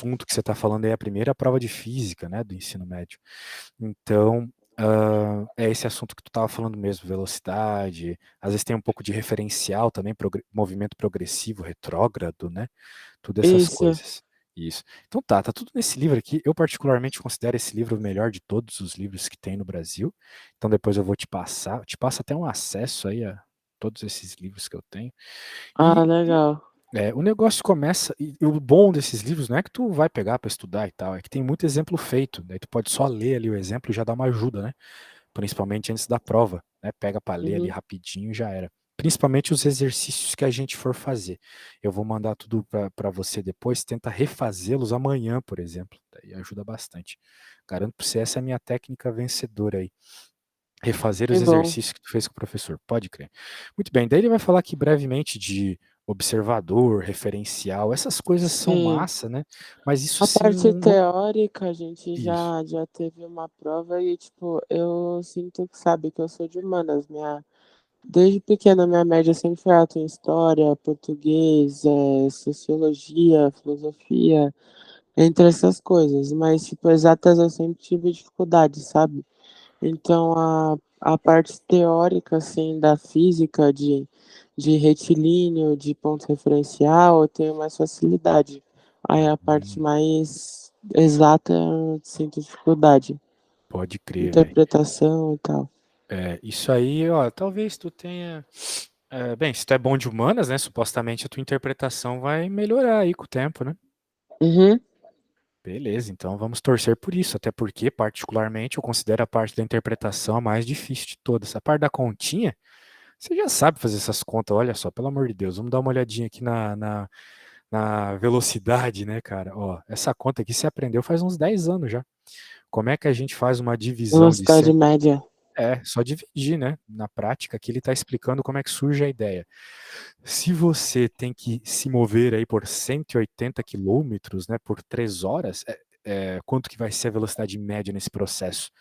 assunto que você está falando aí é a primeira prova de física, né, do ensino médio. Então, é esse assunto que tu estava falando mesmo, velocidade, às vezes tem um pouco de referencial também, movimento progressivo, retrógrado, né? Tudo essas Isso. coisas. Isso. Então tá tudo nesse livro aqui. Eu particularmente considero esse livro o melhor de todos os livros que tem no Brasil. Então depois eu vou te passo até um acesso aí a todos esses livros que eu tenho. Ah, E legal. o negócio começa, e o bom desses livros não é que tu vai pegar para estudar e tal, é que tem muito exemplo feito, daí tu pode só ler ali o exemplo e já dá uma ajuda, né? Principalmente antes da prova, né? Pega para ler ali Uhum. rapidinho e já era. Principalmente os exercícios que a gente for fazer. Eu vou mandar tudo para você depois, tenta refazê-los amanhã, por exemplo. Daí ajuda bastante. Garanto para você, essa é a minha técnica vencedora aí. Refazer Que os bom. exercícios que tu fez com o professor, pode crer. Muito bem, daí ele vai falar aqui brevemente de observador, referencial, essas coisas são Sim. massa, né? Mas isso A sim parte não. teórica, a gente Isso. já teve uma prova e, tipo, eu sinto que, sabe, que eu sou de humanas. Desde pequena, minha média sempre foi alta em história, português, sociologia, filosofia, entre essas coisas. Mas, tipo, exatas eu sempre tive dificuldade, sabe? Então, a parte teórica, assim, da física, de retilíneo, de ponto referencial, eu tenho mais facilidade. Aí a parte Hum, mais exata, eu sinto dificuldade. pode crer, velho. Interpretação e tal. Isso aí, ó, talvez tu tenha. Bem, se tu é bom de humanas, né? Supostamente a tua interpretação vai melhorar aí com o tempo, né? Uhum. Beleza, então vamos torcer por isso, até porque, particularmente, eu considero a parte da interpretação a mais difícil de todas. A parte da continha, você já sabe fazer essas contas, olha só, pelo amor de Deus, vamos dar uma olhadinha aqui na velocidade, né, cara? Ó, essa conta aqui você aprendeu faz uns 10 anos já. Como é que a gente faz uma divisão de Velocidade 100? média. Só dividir, né? Na prática, aqui ele está explicando como é que surge a ideia. Se você tem que se mover aí por 180 quilômetros, né, por 3 horas, quanto que vai ser a velocidade média nesse processo?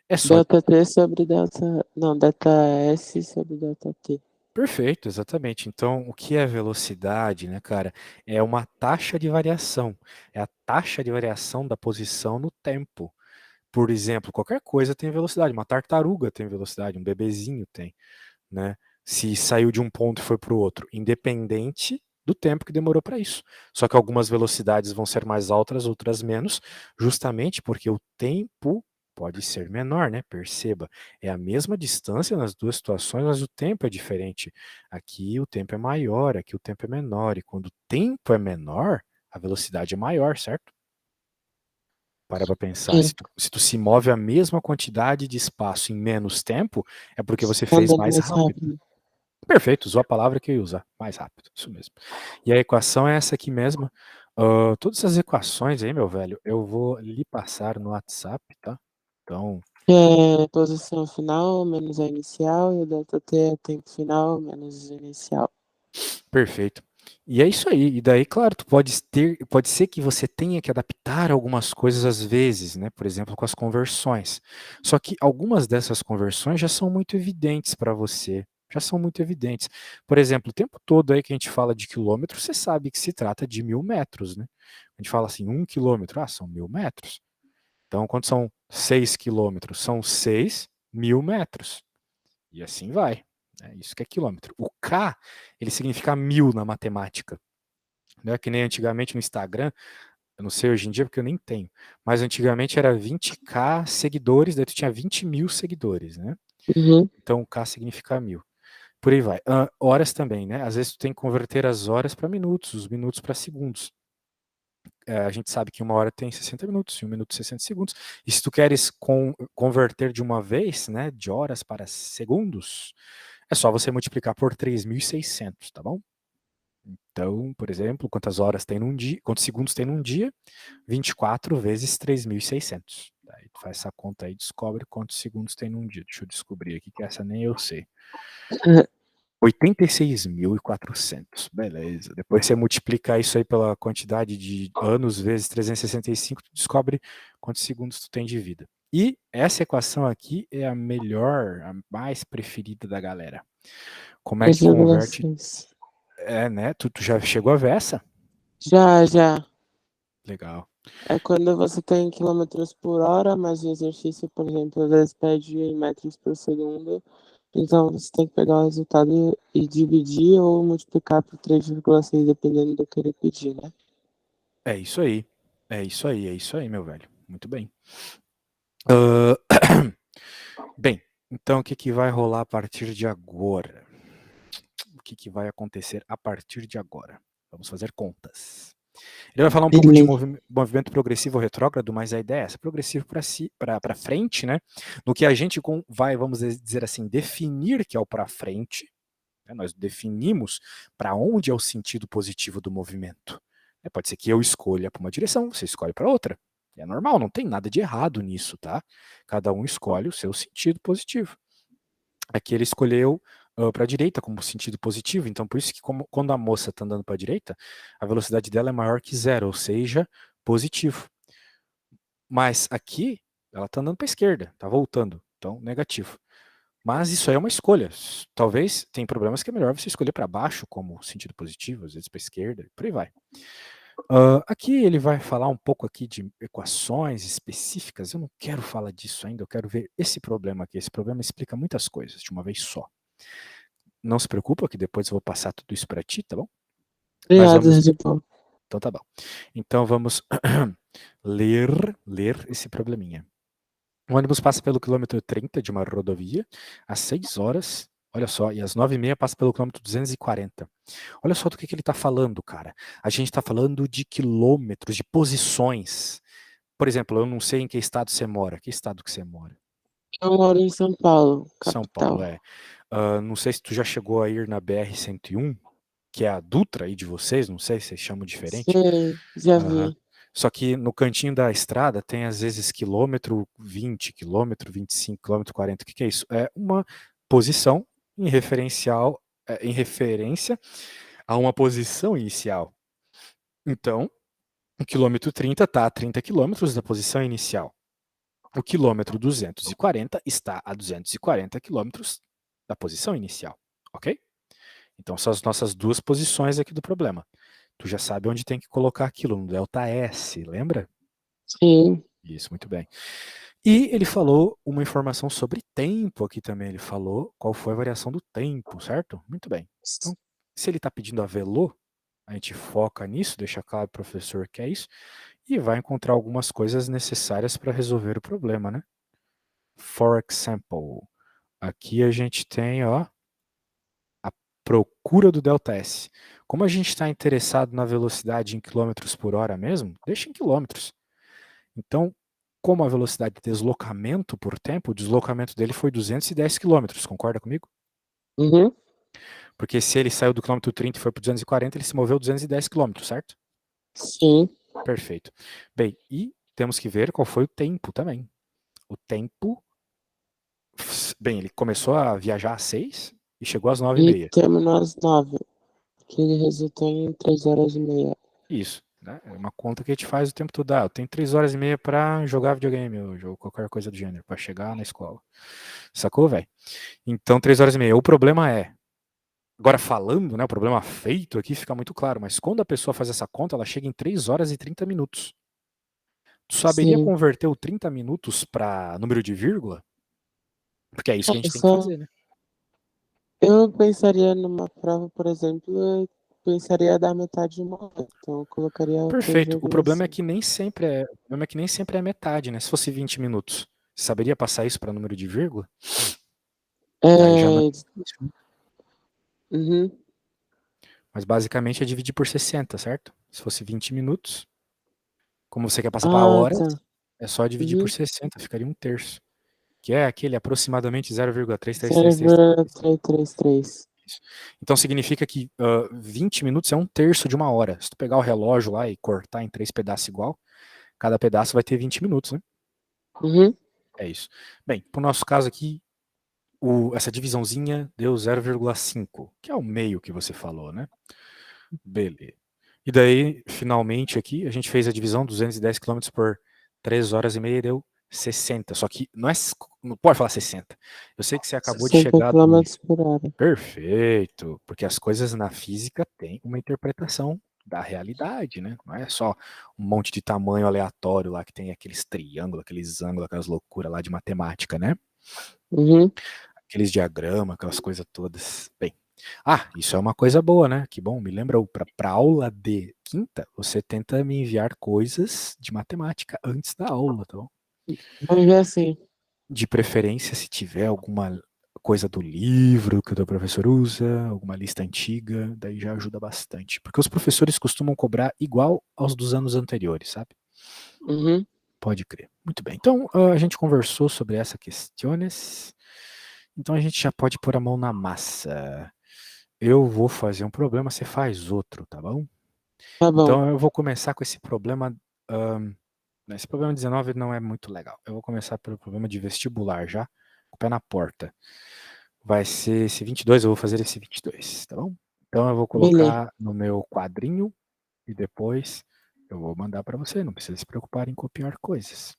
É só Delta T sobre delta. Não, delta S sobre delta T. perfeito, exatamente. Então, o que é velocidade, né, cara? É uma taxa de variação. É a taxa de variação da posição no tempo. Por exemplo, qualquer coisa tem velocidade. Uma tartaruga tem velocidade, um bebezinho tem, né? Se saiu de um ponto e foi para o outro, independente do tempo que demorou para isso. Só que algumas velocidades vão ser mais altas, outras menos, justamente porque o tempo pode ser menor, né? Perceba, é a mesma distância nas duas situações, mas o tempo é diferente. Aqui o tempo é maior, aqui o tempo é menor, e quando o tempo é menor, a velocidade é maior, certo? Para pensar, Sim. se tu se move a mesma quantidade de espaço em menos tempo, é porque você fez Andando mais mais rápido. rápido. Perfeito, usou a palavra que eu ia usar, mais rápido, isso mesmo. E a equação é essa aqui mesmo. Todas essas equações aí, meu velho, eu vou lhe passar no WhatsApp, tá? Então, Que é posição final menos a inicial e o delta T é tempo final menos o inicial. perfeito. E é isso aí. E daí, claro, pode ser que você tenha que adaptar algumas coisas às vezes, né? Por exemplo, com as conversões. Só que algumas dessas conversões já são muito evidentes para você. Já são muito evidentes. Por exemplo, o tempo todo aí que a gente fala de quilômetro, você sabe que se trata de 1.000 metros, né? A gente fala assim, 1 quilômetro, são 1.000 metros. Então, quanto são 6 quilômetros? São 6.000 metros. E assim vai. Isso que é quilômetro. O K, ele significa 1.000 na matemática. Não é que nem antigamente no Instagram, eu não sei hoje em dia porque eu nem tenho, mas antigamente era 20k seguidores, daí tu tinha 20.000 seguidores, né? Uhum. Então o K significa 1.000. Por aí vai. Horas também, né? Às vezes tu tem que converter as horas para minutos, os minutos para segundos. A gente sabe que uma hora tem 60 minutos, e um minuto 60 segundos. E se tu queres converter de uma vez, né, de horas para segundos, é só você multiplicar por 3.600, tá bom? Então, por exemplo, quantas horas tem num dia, quantos segundos tem num dia? 24 vezes 3.600. Aí tu faz essa conta aí e descobre quantos segundos tem num dia. Deixa eu descobrir aqui, que essa nem eu sei. 86.400. Beleza. Depois você multiplica isso aí pela quantidade de anos vezes 365, tu descobre quantos segundos tu tem de vida. E essa equação aqui é a melhor, a mais preferida da galera. Como é As que converte? regulações. Né? Tu já chegou a ver essa? Já, já. Legal. É quando você tem quilômetros por hora, mas o exercício, por exemplo, às vezes pede em metros por segundo. Então você tem que pegar o resultado e dividir ou multiplicar por 3,6, dependendo do que ele pedir, né? É isso aí. É isso aí, é isso aí, meu velho. Muito bem. Ah, bem, então o que, que vai rolar a partir de agora? O que, que vai acontecer a partir de agora? Vamos fazer contas. Ele vai falar um pouco de Beleza. movimento progressivo retrógrado, mas a ideia é essa, progressivo para si, para frente, né? No que a gente vai, vamos dizer assim, definir que é o para frente, né? Nós definimos para onde é o sentido positivo do movimento. Pode ser que eu escolha para uma direção, você escolhe para outra. É normal, não tem nada de errado nisso, tá? Cada um escolhe o seu sentido positivo. Aqui ele escolheu para a direita como sentido positivo, então por isso que quando a moça está andando para a direita, a velocidade dela é maior que zero, ou seja, positivo. Mas aqui ela está andando para a esquerda, está voltando, então negativo. Mas isso aí é uma escolha. Talvez tem problemas que é melhor você escolher para baixo como sentido positivo, às vezes para a esquerda, por aí vai. Aqui ele vai falar um pouco aqui de equações específicas. Eu não quero falar disso ainda, eu quero ver esse problema aqui. Esse problema explica muitas coisas de uma vez só. Não se preocupa que depois eu vou passar tudo isso para ti, tá bom? Mas Obrigado, vamos. Red Bull. Então tá bom. Então vamos ler esse probleminha. O ônibus passa pelo quilômetro 30 de uma rodovia às 6 horas. Olha só, e às 9h30 passa pelo quilômetro 240. Olha só do que ele está falando, cara. A gente está falando de quilômetros, de posições. Por exemplo, eu não sei em que estado você mora. Que estado que você mora? Eu moro em São Paulo, São Paulo, capital. é. Não sei se tu já chegou a ir na BR-101, que é a Dutra aí de vocês, não sei se vocês chamam diferente. Sei, já Aham. vi. Só que no cantinho da estrada tem às vezes quilômetro 20, quilômetro 25, quilômetro 40. O que que é isso? É uma posição em referencial, em referência a uma posição inicial. Então, o quilômetro 30 está a 30 quilômetros da posição inicial. O quilômetro 240 está a 240 quilômetros da posição inicial, ok? Então são as nossas duas posições aqui do problema. Tu já sabe onde tem que colocar aquilo, no delta S, lembra? Sim. Isso, muito bem. E ele falou uma informação sobre tempo aqui também. Ele falou qual foi a variação do tempo, certo? Muito bem. Então, se ele está pedindo a velô, a gente foca nisso, deixa claro para o professor que é isso, e vai encontrar algumas coisas necessárias para resolver o problema, né? For example, aqui a gente tem, ó, a procura do ΔS. Como a gente está interessado na velocidade em quilômetros por hora mesmo, deixa em quilômetros. Então, como a velocidade de deslocamento por tempo, o deslocamento dele foi 210 quilômetros, concorda comigo? Uhum. Porque se ele saiu do quilômetro 30 e foi para 240, ele se moveu 210 quilômetros, certo? Sim. Perfeito. Bem, e temos que ver qual foi o tempo também. O tempo. Bem, ele começou a viajar às 6 e chegou às 9 e E meia. terminou às 9, que ele resultou em 3 horas e meia. Isso. Né? É uma conta que a gente faz o tempo todo. Eu tenho 3 horas e meia para jogar videogame hoje, ou qualquer coisa do gênero, para chegar na escola. Sacou, velho? Então, 3 horas e meia. O problema é. Agora, falando, né, o problema feito aqui fica muito claro, mas quando a pessoa faz essa conta, ela chega em 3 horas e 30 minutos. Tu saberia Sim. converter o 30 minutos para número de vírgula? Porque é isso que a É gente tem que só. fazer, né? Eu pensaria numa prova, por exemplo, eu pensaria dar metade de uma hora. Então eu colocaria Perfeito. O problema é 3,5. que nem sempre é, o problema é que nem sempre é metade, né? Se fosse 20 minutos, você saberia passar isso para número de vírgula? Daí já não é É. difícil, né? Uhum. Mas basicamente é dividir por 60, certo? Se fosse 20 minutos, como você quer passar para Ah, horas, tá. é só dividir por Uhum. 60, ficaria um terço. Que é aquele aproximadamente 0,33333. 0,333. Então significa que 20 minutos é um terço de uma hora. Se tu pegar o relógio lá e cortar em 3 pedaços igual, cada pedaço vai ter 20 minutos, né? Uhum. É isso. Bem, pro nosso caso aqui, essa divisãozinha deu 0,5, que é o meio que você falou, né? Beleza. E daí, finalmente aqui, a gente fez a divisão 210 km por 3 horas e meia deu 60. Só que não pode falar 60. Eu sei que você acabou de 60 chegar do. quilômetros por hora. Perfeito, porque as coisas na física têm uma interpretação da realidade, né? Não é só um monte de tamanho aleatório lá que tem aqueles triângulos, aqueles ângulos, aquelas loucuras lá de matemática, né? Uhum. Aqueles diagramas, aquelas coisas todas. Bem, isso é uma coisa boa, né? Que bom, me lembra, para aula de quinta, você tenta me enviar coisas de matemática antes da aula, tá bom? Vamos ver assim. De preferência, se tiver alguma coisa do livro que o teu professor usa, alguma lista antiga, daí já ajuda bastante. Porque os professores costumam cobrar igual aos dos anos anteriores, sabe? Uhum. Pode crer. Muito bem. Então, a gente conversou sobre essas questões. Então, a gente já pode pôr a mão na massa. Eu vou fazer um problema, você faz outro, tá bom? Tá bom. Então, eu vou começar com esse problema. Esse problema 19 não é muito legal. Eu vou começar pelo problema de vestibular já, com o pé na porta. Vai ser esse 22, eu vou fazer esse 22, tá bom? Então eu vou Beleza. colocar no meu quadrinho e depois eu vou mandar para você, não precisa se preocupar em copiar coisas.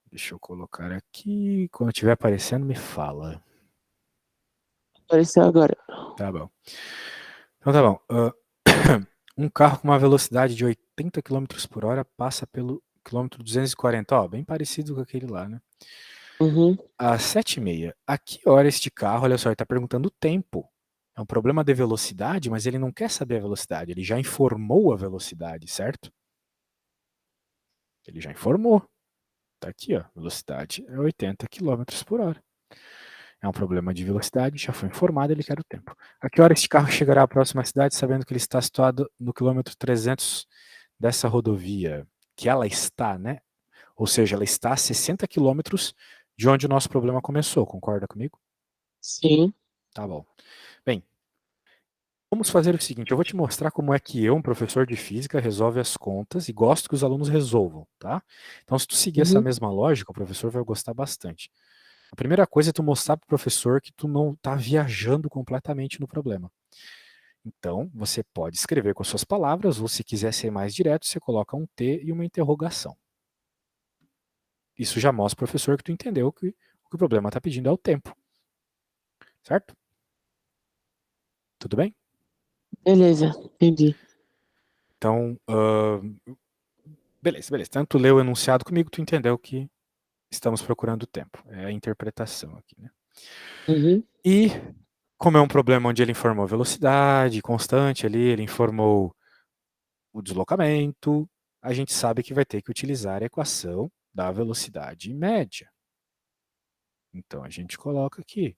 Deixa eu colocar aqui, quando estiver aparecendo me fala. Apareceu agora. Tá bom. Então tá bom. Um carro com uma velocidade de 80 quilômetros por hora passa pelo quilômetro 240, ó, bem parecido com aquele lá, né? Uhum. Às 7h30. A que hora este carro, olha só, ele está perguntando o tempo. É um problema de velocidade, mas ele não quer saber a velocidade. Ele já informou a velocidade, certo? Ele já informou. Tá aqui, ó. Velocidade é 80 quilômetros por hora. É um problema de velocidade, já foi informado, ele quer o tempo. A que hora este carro chegará à próxima cidade, sabendo que ele está situado no quilômetro 300 dessa rodovia? Que ela está, né? Ou seja, ela está a 60 quilômetros de onde o nosso problema começou. Concorda comigo? Sim. Tá bom. Bem, vamos fazer o seguinte, eu vou te mostrar como é que eu, um professor de física, resolve as contas e gosto que os alunos resolvam, tá? Então, se tu seguir essa Uhum. mesma lógica, o professor vai gostar bastante. A primeira coisa é tu mostrar para o professor que tu não está viajando completamente no problema. Então, você pode escrever com as suas palavras, ou se quiser ser mais direto, você coloca um T e uma interrogação. Isso já mostra ao professor que tu entendeu que o que o problema está pedindo é o tempo. Certo? Tudo bem? Beleza. Entendi. Então, beleza, beleza. Tanto leu o enunciado comigo, tu entendeu que estamos procurando tempo. É a interpretação aqui, né? Uhum. E, como é um problema onde ele informou velocidade constante ali, ele informou o deslocamento, a gente sabe que vai ter que utilizar a equação da velocidade média. Então, a gente coloca aqui,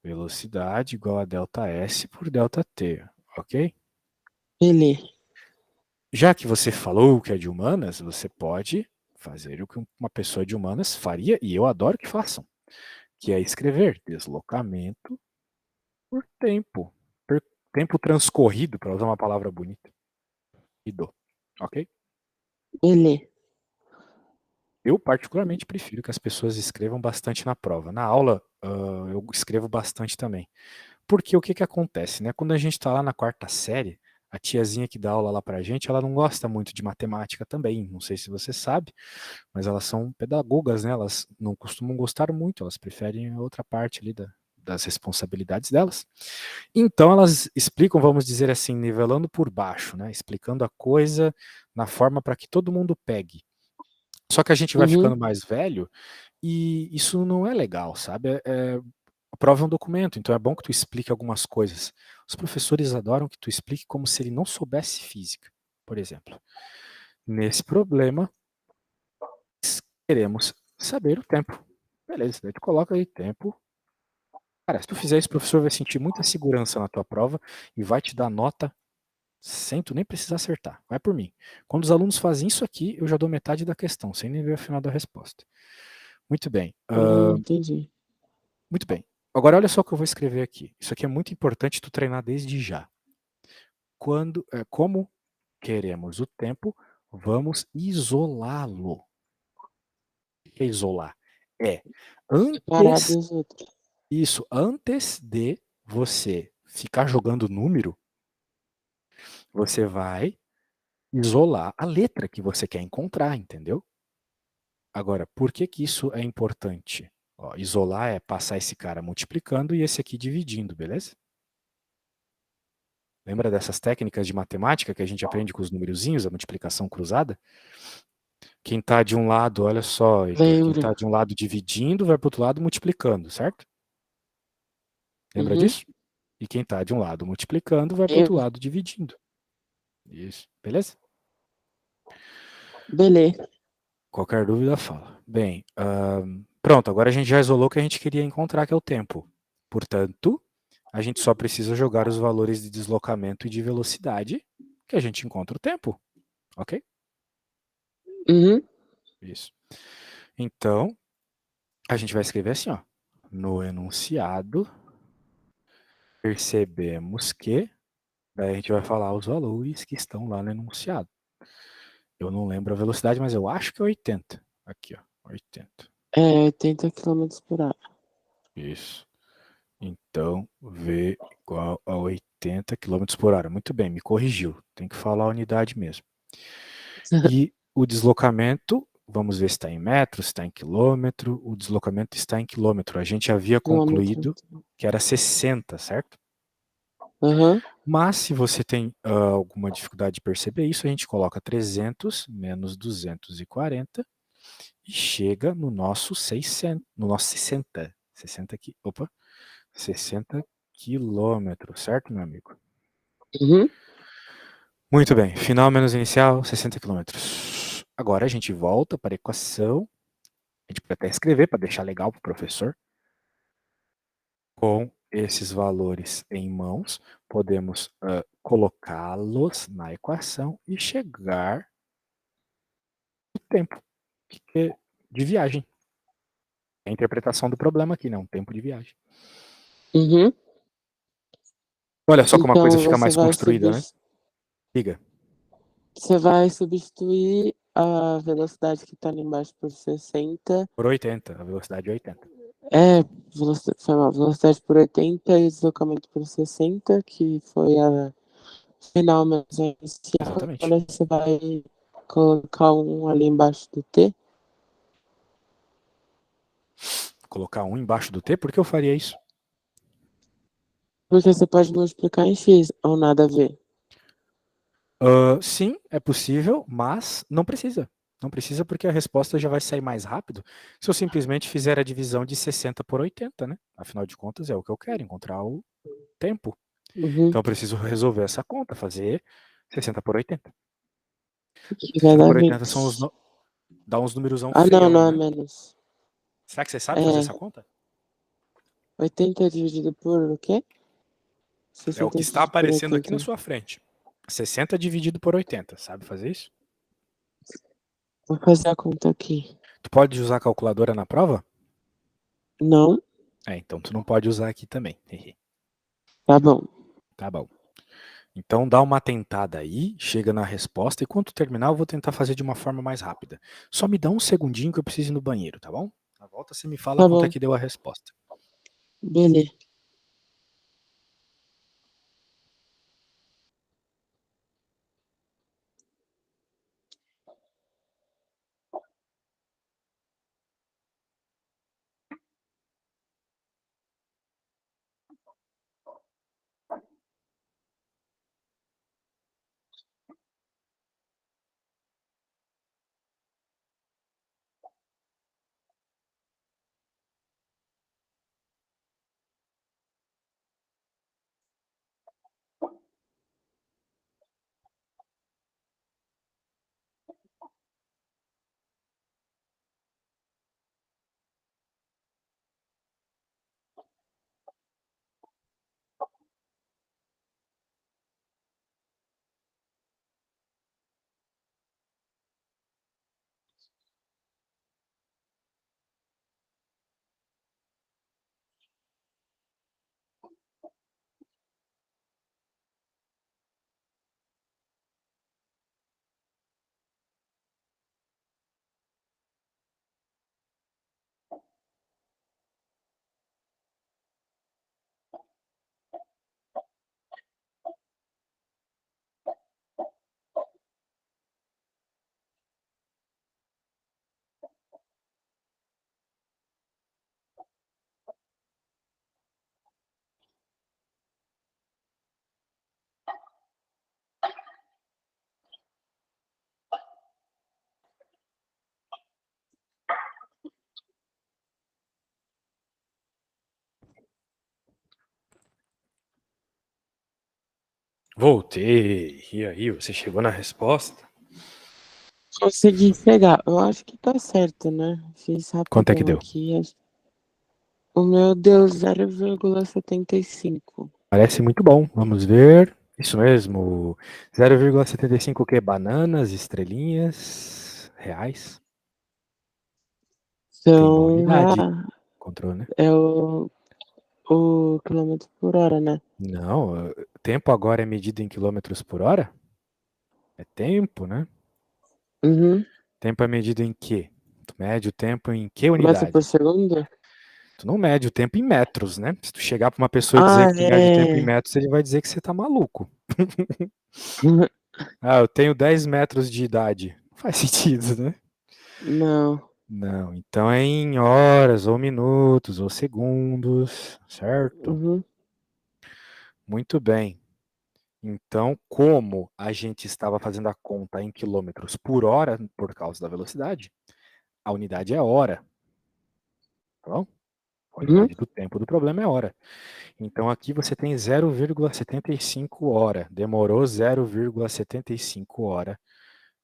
velocidade igual a ΔS por ΔT, ok? Beleza. Já que você falou que é de humanas, você pode fazer o que uma pessoa de humanas faria, e eu adoro que façam, que é escrever deslocamento por tempo. Por tempo transcorrido, para usar uma palavra bonita. E do. Ok? Beleza. Eu, particularmente, prefiro que as pessoas escrevam bastante na prova. Na aula, eu escrevo bastante também. Porque o que, que acontece, né? Quando a gente está lá na quarta série, a tiazinha que dá aula lá pra gente, ela não gosta muito de matemática também. Não sei se você sabe, mas elas são pedagogas, né? Elas não costumam gostar muito, elas preferem a outra parte ali das responsabilidades delas. Então elas explicam, vamos dizer assim, nivelando por baixo, né? Explicando a coisa na forma para que todo mundo pegue. Só que a gente vai Uhum. ficando mais velho e isso não é legal, sabe? A prova é um documento, então é bom que tu explique algumas coisas. Os professores adoram que tu explique como se ele não soubesse física, por exemplo. Nesse problema, queremos saber o tempo. Beleza, daí tu coloca aí tempo. Cara, se tu fizer isso, o professor vai sentir muita segurança na tua prova e vai te dar nota sem tu nem precisar acertar. Vai por mim. Quando os alunos fazem isso aqui, eu já dou metade da questão, sem nem ver o final da resposta. Muito bem. Entendi. Muito bem. Agora olha só o que eu vou escrever aqui. Isso aqui é muito importante tu treinar desde já. Como queremos o tempo, vamos isolá-lo. O que é isolar? É Separar antes dos outros. Isso, antes de você ficar jogando número, você vai isolar a letra que você quer encontrar, entendeu? Agora, por que que isso é importante? Ó, isolar é passar esse cara multiplicando e esse aqui dividindo, beleza? Lembra dessas técnicas de matemática que a gente aprende com os numerozinhos, a multiplicação cruzada? Quem está de um lado, olha só, Heitor, quem Lembro. está de um lado dividindo vai para o outro lado multiplicando, certo? Lembra Uhum. disso? E quem está de um lado multiplicando vai para o outro Lembro. lado dividindo. Isso, beleza? Beleza. Qualquer dúvida, fala. Bem, pronto, agora a gente já isolou o que a gente queria encontrar, que é o tempo. Portanto, a gente só precisa jogar os valores de deslocamento e de velocidade, que a gente encontra o tempo, ok? Uhum. Isso. Então, a gente vai escrever assim, ó. No enunciado, percebemos que, daí a gente vai falar os valores que estão lá no enunciado. Eu não lembro a velocidade, mas eu acho que é 80. Aqui, ó, 80. É 80 quilômetros por hora. Isso. Então, V igual a 80 quilômetros por hora. Muito bem, me corrigiu. Tem que falar a unidade mesmo. E o deslocamento, vamos ver se está em metros, se está em quilômetro. O deslocamento está em quilômetro. A gente havia Quilômetro. concluído que era 60, certo? Aham. Mas se você tem alguma dificuldade de perceber isso, a gente coloca 300 menos 240 e chega no nosso 600, no nosso 60. 60 aqui, opa, 60 quilômetros, certo, meu amigo? Uhum. Muito bem, final menos inicial, 60 quilômetros. Agora a gente volta para a equação. A gente pode até escrever para deixar legal para o professor. Com esses valores em mãos, podemos colocá-los na equação e chegar no tempo de viagem. É a interpretação do problema aqui, né? Um tempo de viagem. Uhum. Olha só como a coisa Então fica mais construída, né? Liga. você vai substituir a velocidade que está ali embaixo por 60. Por 80, a velocidade é 80. É, foi mal, velocidade por 80 e deslocamento por 60, que foi a final menos a inicial. Exatamente. Agora você vai colocar um ali embaixo do T. Colocar um embaixo do T, por que eu faria isso? Porque você pode multiplicar em X, ou nada a ver. Sim, é possível, mas não precisa. Não precisa porque a resposta já vai sair mais rápido se eu simplesmente fizer a divisão de 60 por 80, né? Afinal de contas, é o que eu quero, encontrar o tempo. Uhum. Então eu preciso resolver essa conta, fazer 60 por 80. Que vai 60 dar por 80 são 20. dá uns numerosão Ah, não, feião, não é né? menos. Será que você sabe fazer essa É, conta? 80 dividido por o quê? É o 60 que está dividido por aparecendo aqui 80. na sua frente. 60 dividido por 80, sabe fazer isso? Vou fazer a conta aqui. Tu pode usar a calculadora na prova? Não, Então tu não pode usar aqui também. tá bom. Tá bom. Então dá uma tentada aí, chega na resposta e quando terminar eu vou tentar fazer de uma forma mais rápida. Só me dá um segundinho que eu preciso ir no banheiro, tá bom? Na volta você me fala Tá quanto é bom. que deu a resposta. Beleza. Voltei. E aí, você chegou na resposta? Consegui chegar. Eu acho que tá certo, né? Fiz Quanto é que rapidão deu? aqui. O meu deu 0,75. Parece muito bom. Vamos ver. Isso mesmo. 0,75 o quê? Bananas, estrelinhas, reais. Tem uma Então, unidade. Encontrou, né? é o quilômetro por hora, né? Não, tempo agora é medido em quilômetros por hora? É tempo, né? Uhum. Tempo é medido em quê? Tu mede o tempo em que Metro por unidade? segundo? Tu não mede o tempo em metros, né? Se tu chegar pra uma pessoa e dizer Ah, que tu mede o tempo em é. metros, ele vai dizer que você tá maluco. Ah, eu tenho 10 metros de idade. Não faz sentido, né? Não. Não, então é em horas, ou minutos, ou segundos, certo? Uhum. Muito bem. Então, como a gente estava fazendo a conta em quilômetros por hora, por causa da velocidade, a unidade é hora, tá bom? A Uhum. unidade do tempo do problema é hora. Então aqui você tem 0,75 hora. Demorou 0,75 hora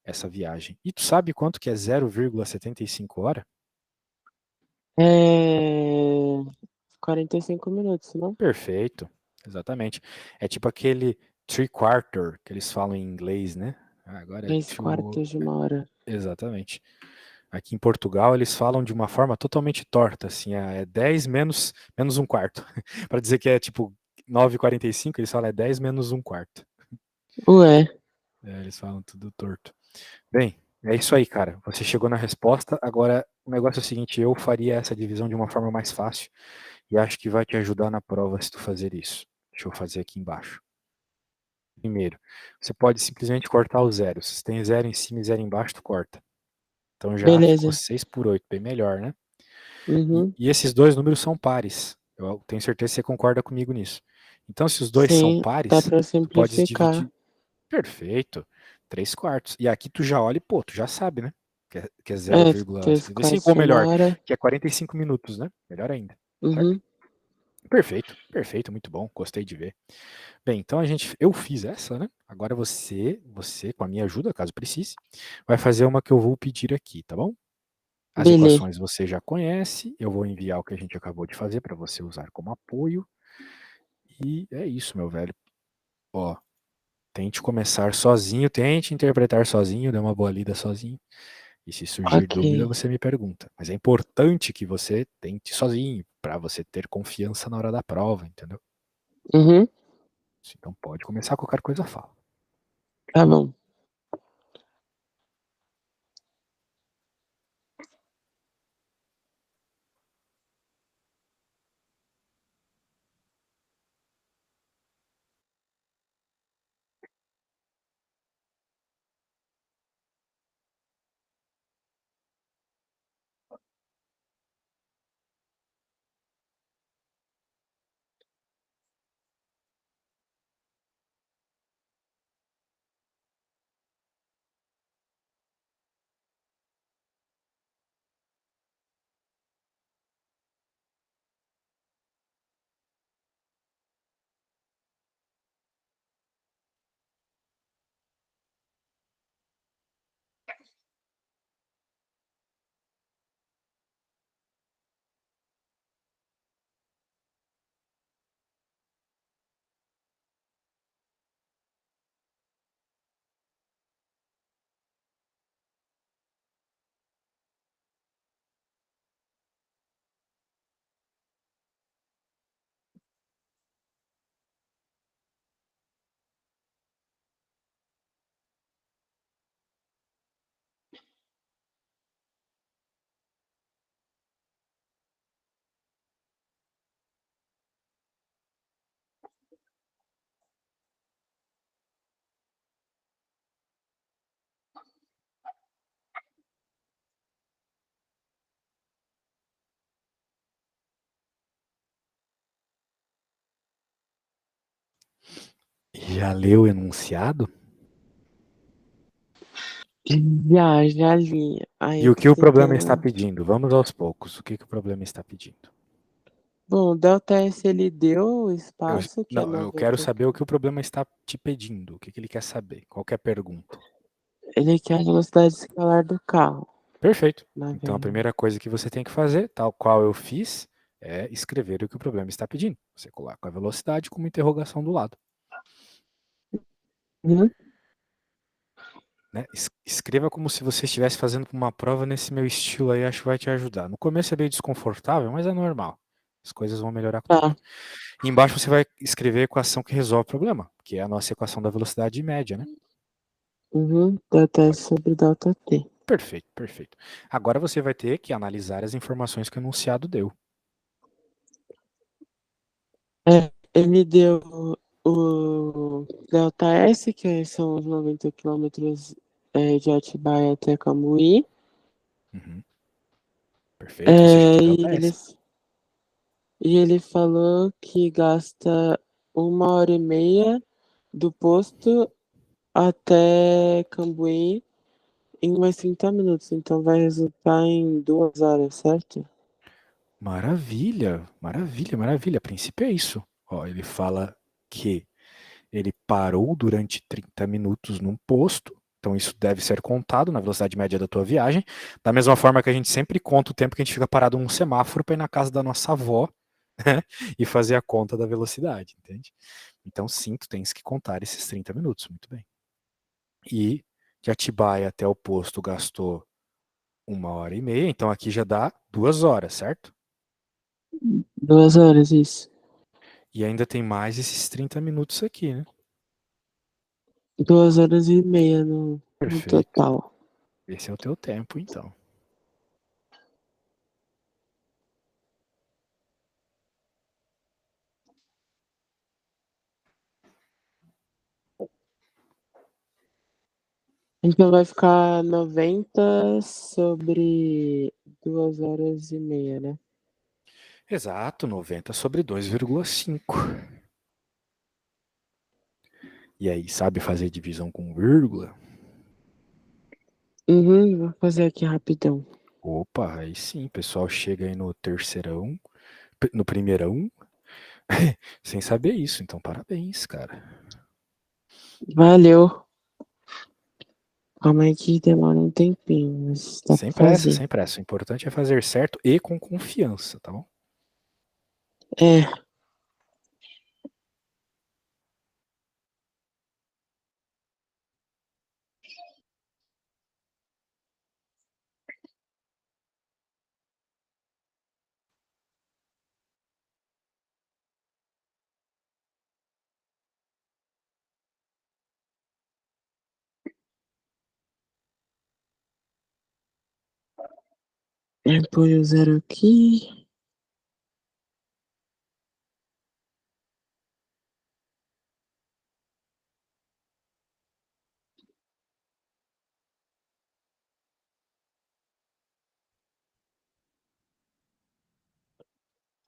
essa viagem. E tu sabe quanto que é 0,75 hora? É. 45 minutos, não? Perfeito, exatamente. É tipo aquele three quarter que eles falam em inglês, né? Agora é 3 quartos de uma hora. exatamente. Aqui em Portugal eles falam de uma forma totalmente torta, assim, é 10 menos um quarto. Para dizer que é tipo 9,45, eles falam é 10 menos um quarto. Ué. É, eles falam tudo torto. Bem, é isso aí, cara. Você chegou na resposta. Agora, o negócio é o seguinte: eu faria essa divisão de uma forma mais fácil e acho que vai te ajudar na prova se tu fazer isso. Deixa eu fazer aqui embaixo. Primeiro, você pode simplesmente cortar o zero. Se tem zero em cima e zero embaixo, tu corta. Então já ficou Beleza. 6 por 8, bem melhor, né? Uhum. E esses dois números são pares. Eu tenho certeza que você concorda comigo nisso. Então, se os dois são Sim, dá pares, pra tu podes simplificar. dividir. Perfeito. 3 quartos. E aqui tu já olha e, pô, tu já sabe, né? Que é É, 3 0,75, quartos ou de uma melhor, hora. que é 45 minutos, né? Melhor ainda. Certo? Uhum. Perfeito, perfeito, muito bom. Gostei de ver. Bem, então eu fiz essa, né? Agora você, com a minha ajuda, caso precise, vai fazer uma que eu vou pedir aqui, tá bom? As Beleza. equações você já conhece, eu vou enviar o que a gente acabou de fazer para você usar como apoio. E é isso, meu velho. Ó, tente começar sozinho, tente interpretar sozinho, dê uma boa lida sozinho. E se surgir Ok. dúvida, você me pergunta. Mas é importante que você tente sozinho, para você ter confiança na hora da prova, entendeu? Uhum. Então pode começar, qualquer coisa fala. Tá bom. Já leu o enunciado? Já li. Aí E eu o tô que o problema está tentando. pedindo? Vamos aos poucos. O que o problema está pedindo? Bom, o delta S ele deu o Eu, espaço, que é não, eu quero 90. saber o que o problema está te pedindo. O que, que ele quer saber? Qual que é a pergunta? Ele quer a velocidade escalar do carro, Perfeito. na Então a verdade. primeira coisa que você tem que fazer, tal qual eu fiz, é escrever o que o problema está pedindo. Você coloca a velocidade com uma interrogação do lado. Uhum. Né? Escreva como se você estivesse fazendo uma prova nesse meu estilo aí, acho que vai te ajudar. No começo é meio desconfortável, mas é normal. As coisas vão melhorar com o tempo. Tá. E embaixo você vai escrever a equação que resolve o problema, que é a nossa equação da velocidade média, né? Uhum. Delta Ó, S sobre delta T. perfeito, perfeito. Agora você vai ter que analisar as informações que o enunciado deu. É, ele deu o delta S, que são os 90 quilômetros de Atibaia até Cambuí. Uhum, perfeito, você já É, tem e delta ele, S. e ele falou que gasta 1 hora e meia do posto até Cambuí em mais 30 minutos. Então vai resultar em 2 horas, certo? Maravilha, maravilha, maravilha. A princípio é isso. Ó, ele fala que ele parou durante 30 minutos num posto, então isso deve ser contado na velocidade média da tua viagem, da mesma forma que a gente sempre conta o tempo que a gente fica parado num semáforo para ir na casa da nossa avó, né, e fazer a conta da velocidade, entende? Então sim, tu tens que contar esses 30 minutos, muito bem. E de Atibaia até o posto gastou 1 hora e meia, então aqui já dá 2 horas, certo? 2 horas, isso. E ainda tem mais esses 30 minutos aqui, né? 2 horas e meia no Perfeito. total. Esse é o teu tempo, então. Então vai ficar 90 sobre 2 horas e meia, né? Exato, 90 sobre 2,5. E aí, sabe fazer divisão com vírgula? Uhum, vou fazer aqui rapidão. Opa, aí sim, o pessoal chega aí no terceirão, no primeirão, sem saber isso. Então, parabéns, cara. Valeu. Calma aí que demora um tempinho, mas dá Sem pra pressa, fazer. sem pressa. O importante é fazer certo e com confiança, tá bom? É, põe o zero aqui.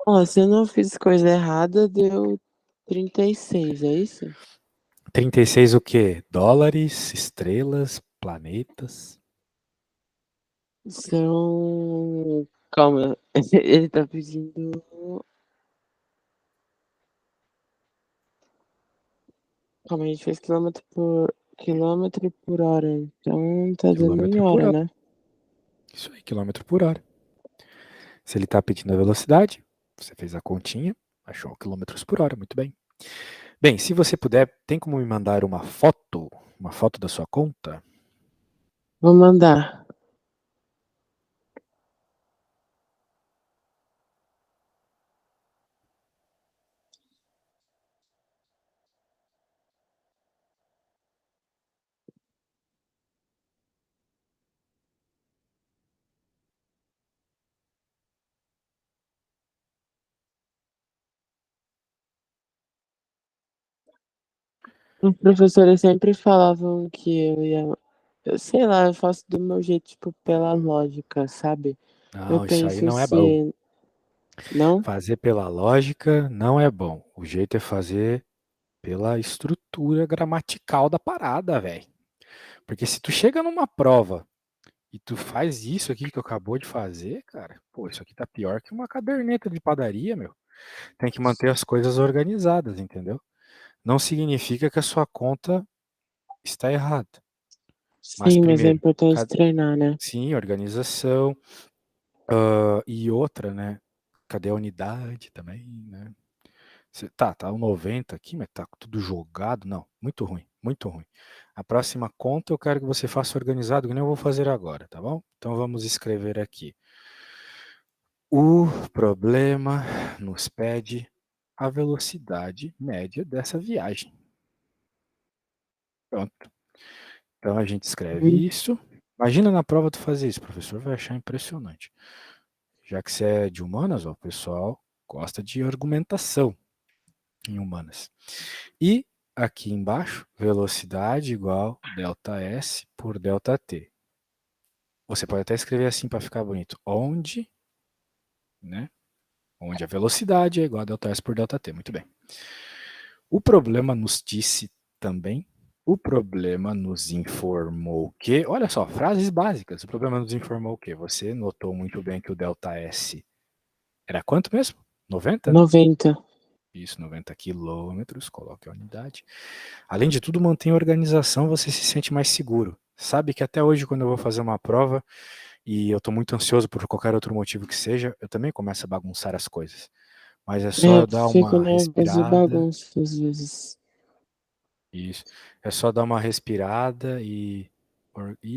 Ó, se eu não fiz coisa errada, deu 36, é isso? 36 o quê? Dólares, estrelas, planetas. São. Calma, ele tá pedindo. Calma, a gente fez quilômetro por hora. Então tá dando em Quilômetro por hora, hora. né? Isso aí, quilômetro por hora. Se ele está pedindo a velocidade, você fez a continha, achou quilômetros por hora, muito bem. Bem, se você puder, tem como me mandar uma foto da sua conta? Vou mandar. Os professores sempre falavam que eu ia. Eu sei lá, eu faço do meu jeito, tipo, pela lógica, sabe? Eu Não, isso aí penso não é bom. se. Não? Fazer pela lógica não é bom. O jeito é fazer pela estrutura gramatical da parada, velho. Porque se tu chega numa prova e tu faz isso aqui que eu acabou de fazer, cara, pô, isso aqui tá pior que uma caderneta de padaria, meu. Tem que manter as coisas organizadas, entendeu? Não significa que a sua conta está errada. Mas Sim, mas é primeiro, importante treinar, né? sim, organização, e outra, né? Cadê a unidade também, né? Tá um 90 aqui, mas tá tudo jogado. Não, muito ruim, muito ruim. A próxima conta eu quero que você faça organizado, que nem eu vou fazer agora, tá bom? Então vamos escrever aqui. O problema nos pede a velocidade média dessa viagem. Pronto. Então a gente Uhum. escreve isso. Imagina na prova tu fazer isso, o professor vai achar impressionante. Já que você é de humanas, ó, o pessoal gosta de argumentação em humanas. E aqui embaixo, velocidade igual ΔS por ΔT. Você pode até escrever assim para ficar bonito. Onde, né? Onde a velocidade é igual a ΔS por ΔT. Muito bem. O problema nos disse também. O problema nos informou que, olha só, frases básicas. O problema nos informou que você notou muito bem que o ΔS era quanto mesmo? 90, né? 90. Isso, 90 quilômetros, coloque a unidade. Além de tudo, mantenha a organização, você se sente mais seguro. Sabe que até hoje, quando eu vou fazer uma prova e eu estou muito ansioso por qualquer outro motivo que seja, eu também começo a bagunçar as coisas. Mas é É, só eu dar fico uma nervoso e respirada. bagunço às vezes. Isso. É só dar uma respirada e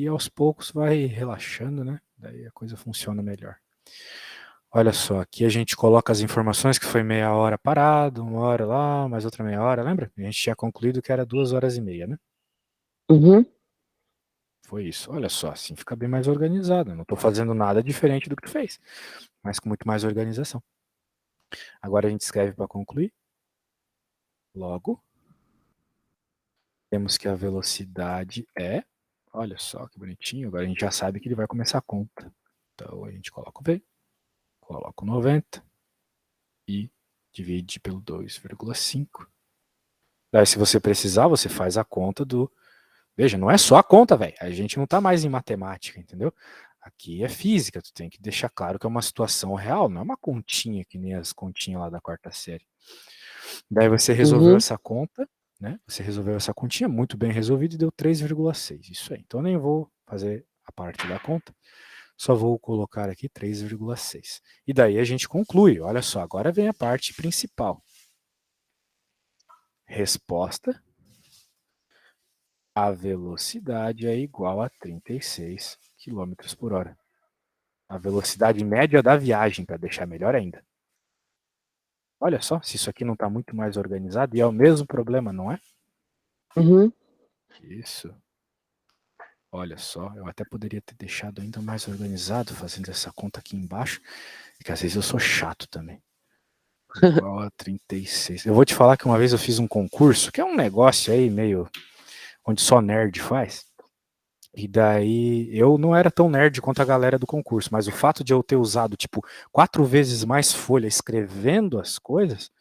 aos poucos vai relaxando, né? Daí a coisa funciona melhor. Olha só, aqui a gente coloca as informações que foi meia hora parado, uma hora lá, mais outra meia hora, lembra? A gente tinha concluído que era 2 horas e meia, né? Uhum. Foi isso. Olha só, assim fica bem mais organizado. Eu não estou fazendo nada diferente do que tu fez, mas com muito mais organização. Agora a gente escreve para concluir. Logo, temos que a velocidade é. Olha só que bonitinho. Agora a gente já sabe que ele vai começar a conta. Então a gente coloca o V, coloca o 90 e divide pelo 2,5. Daí, se você precisar, você faz a conta do. Veja, não é só a conta, velho. A gente não tá mais em matemática, entendeu? Aqui é física, tu tem que deixar claro que é uma situação real, não é uma continha que nem as continhas lá da quarta série. Daí você resolveu Uhum. essa conta, né? Você resolveu essa continha, muito bem resolvido, e deu 3,6. Isso aí. Então nem vou fazer a parte da conta, só vou colocar aqui 3,6. E daí a gente conclui. Olha só, agora vem a parte principal. Resposta: a velocidade é igual a 36 km por hora. A velocidade média da viagem, para deixar melhor ainda. Olha só, se isso aqui não está muito mais organizado, e é o mesmo problema, não é? Uhum. Isso. Olha só, eu até poderia ter deixado ainda mais organizado fazendo essa conta aqui embaixo, que às vezes eu sou chato também. Igual a 36. Eu vou te falar que uma vez eu fiz um concurso, que é um negócio aí meio onde só nerd faz. E daí eu não era tão nerd quanto a galera do concurso, mas o fato de eu ter usado tipo 4 vezes mais folha escrevendo as coisas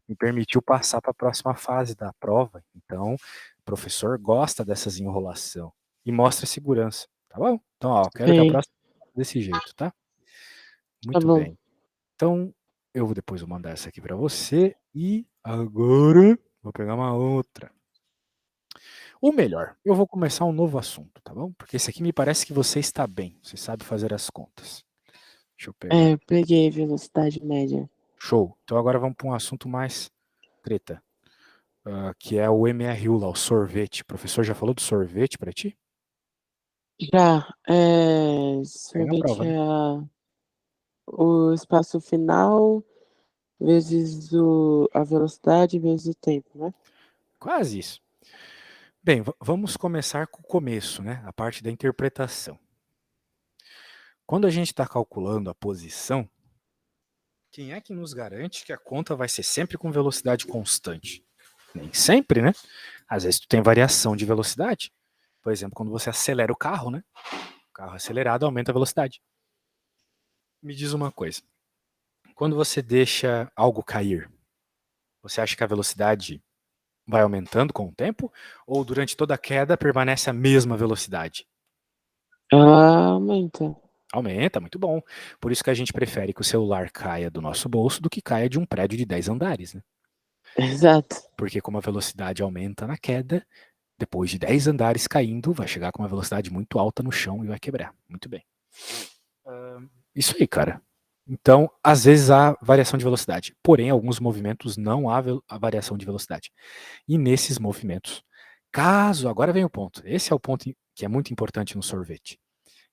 me permitiu passar para a próxima fase da prova. Então, o professor gosta dessas enrolação e mostra segurança, tá bom? Então, ó, quero que a Sim, próxima desse jeito, tá? tá Muito bom. bem. Então, eu vou depois mandar essa aqui para você e agora vou pegar uma outra. Ou melhor, eu vou começar um novo assunto, tá bom? Porque esse aqui me parece que você está bem, você sabe fazer as contas. Deixa eu pegar. É, peguei velocidade média. Show. Então agora vamos para um assunto mais treta, que é o MRU lá, o sorvete. O professor já falou do sorvete para ti? Já, Cai na sorvete prova, né? é o espaço final vezes a velocidade vezes o tempo, né? Quase isso. Bem, vamos começar com o começo, né? A parte da interpretação. Quando a gente está calculando a posição, quem é que nos garante que a conta vai ser sempre com velocidade constante? Nem sempre, né? Às vezes tu tem variação de velocidade. Por exemplo, quando você acelera o carro, né? O carro acelerado aumenta a velocidade. Me diz uma coisa. Quando você deixa algo cair, você acha que a velocidade vai aumentando com o tempo? Ou durante toda a queda permanece a mesma velocidade? Ela aumenta. Aumenta, muito bom. Por isso que a gente prefere que o celular caia do nosso bolso do que caia de um prédio de 10 andares, né? Exato. Porque como a velocidade aumenta na queda, depois de 10 andares caindo, vai chegar com uma velocidade muito alta no chão e vai quebrar. Muito bem. Isso aí, cara. Então, às vezes há variação de velocidade, porém, alguns movimentos não há a variação de velocidade. E nesses movimentos, caso, agora vem o ponto, esse é o ponto que é muito importante no sorvete.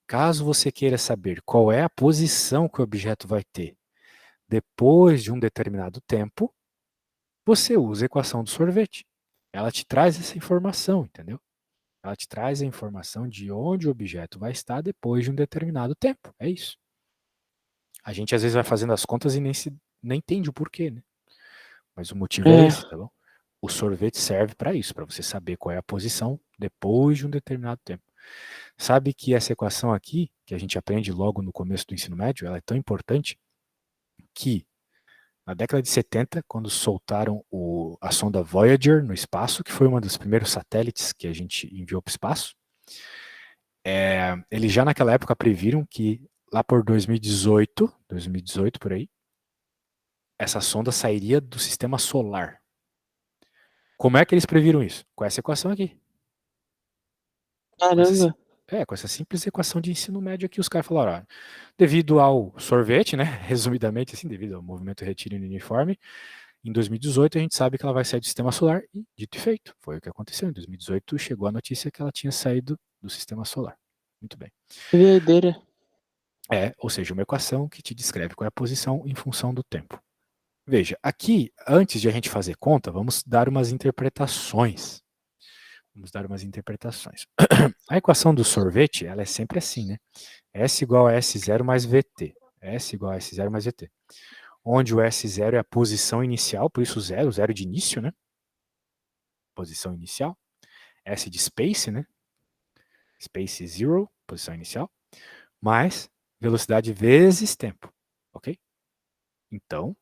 Caso você queira saber qual é a posição que o objeto vai ter depois de um determinado tempo, você usa a equação do sorvete. Ela te traz essa informação, entendeu? Ela te traz a informação de onde o objeto vai estar depois de um determinado tempo. É isso. A gente às vezes vai fazendo as contas e nem entende o porquê, né? Mas o motivo é É, esse, tá bom? O sorvete serve para isso, para você saber qual é a posição depois de um determinado tempo. Sabe que essa equação aqui, que a gente aprende logo no começo do ensino médio, ela é tão importante que na década de 70, quando soltaram a sonda Voyager no espaço, que foi um dos primeiros satélites que a gente enviou para o espaço, eles já naquela época previram que lá por 2018 por aí, essa sonda sairia do sistema solar. Como é que eles previram isso? Com essa equação aqui. Com essa, caramba. com essa simples equação de ensino médio aqui, os caras falaram, ó, devido ao sorvete, né, resumidamente assim, devido ao movimento retilíneo uniforme, em 2018 a gente sabe que ela vai sair do sistema solar e, dito e feito, foi o que aconteceu. Em 2018 chegou a notícia que ela tinha saído do sistema solar. Muito bem. Que doideira. Ou seja, uma equação que te descreve qual é a posição em função do tempo. Veja, aqui, antes de a gente fazer conta, vamos dar umas interpretações. Vamos dar umas interpretações. A equação do sorvete, ela é sempre assim, né? S igual a S0 mais VT. S igual a S0 mais VT. Onde o S0 é a posição inicial, por isso zero, zero de início, né? Posição inicial. S de space, né? Space zero, posição inicial. Mais velocidade vezes tempo, ok? Então,